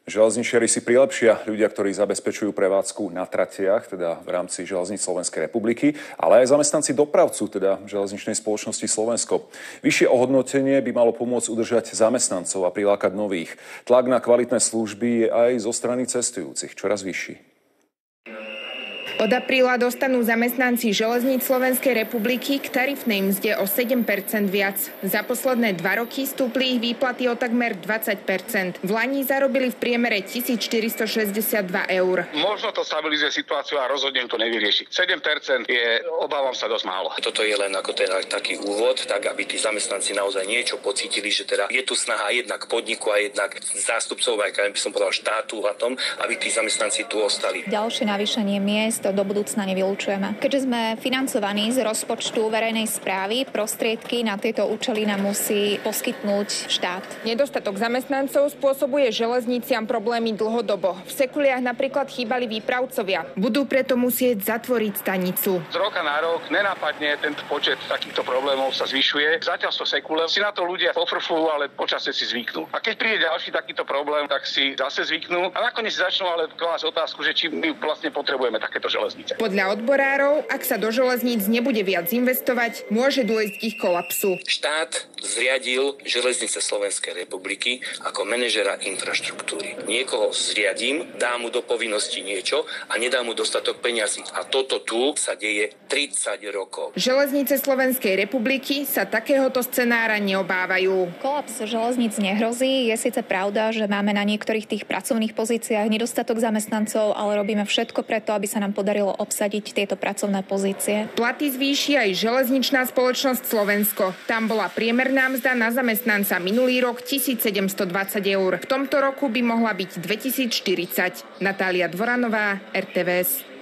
Železničiari si prilepšia ľudia, ktorí zabezpečujú prevádzku na tratiach, teda v rámci Železníc Slovenskej republiky, ale aj zamestnanci dopravcu, teda Železničnej spoločnosti Slovensko. Vyššie ohodnotenie by malo pomôcť udržať zamestnancov a prilákať nových. Tlak na kvalitné služby je aj zo strany cestujúcich čoraz vyšší. Od apríla dostanú zamestnanci Železníc Slovenskej republiky k tarifnej mzde o 7% viac. Za posledné 2 roky stúpli ich výplaty o takmer 20%. V lani zarobili v priemere 1462 eur. Možno to stabilizuje situáciu a rozhodne to nevyrieši. 7% je, obávam sa, dosť málo. Toto je len ako teda taký úvod, tak aby tí zamestnanci naozaj niečo pocítili, že teda je tu snaha jednak podniku a jednak zástupcov, aj by som povedal štátu na tom, aby tí zamestnanci tu ostali. Ďalšie navýšenie miest do budúcna nevylučujeme. Keďže sme financovaní z rozpočtu verejnej správy, prostriedky na tieto účely nám musí poskytnúť štát. Nedostatok zamestnancov spôsobuje železniciam problémy dlhodobo. V Sekuliach napríklad chýbali výpravcovia. Budú preto musieť zatvoriť stanicu. Z roka na rok nenápadne tento počet takýchto problémov sa zvyšuje. Zatiaľ to Sekule si na to ľudia pofrfú, ale počasie si zvyknú. A keď príde ďalší takýto problém, tak si zase zvyknú a nakoniec začnú ale klásť otázku, že či my vlastne potrebujeme takéto železnice. Podľa odborárov, ak sa do železníc nebude viac investovať, môže dôjsť k ich kolapsu. Štát zriadil Železnice Slovenskej republiky ako manažera infraštruktúry. Niekoho zriadím, dá mu do povinnosti niečo a nedá mu dostatok peňazí. A toto tu sa deje 30 rokov. Železnice Slovenskej republiky sa takéhoto scenára neobávajú. Kolaps železníc nehrozí. Je síce pravda, že máme na niektorých tých pracovných pozíciách nedostatok zamestnancov, ale robíme všetko preto, aby sa nám podarilo obsadiť tieto pracovné pozície. Platy zvýši aj Železničná spoločnosť Slovensko. Tam bola priemerná mzda na zamestnanca minulý rok 1720 eur. V tomto roku by mohla byť 2040. Natália Dvoranová, RTVS.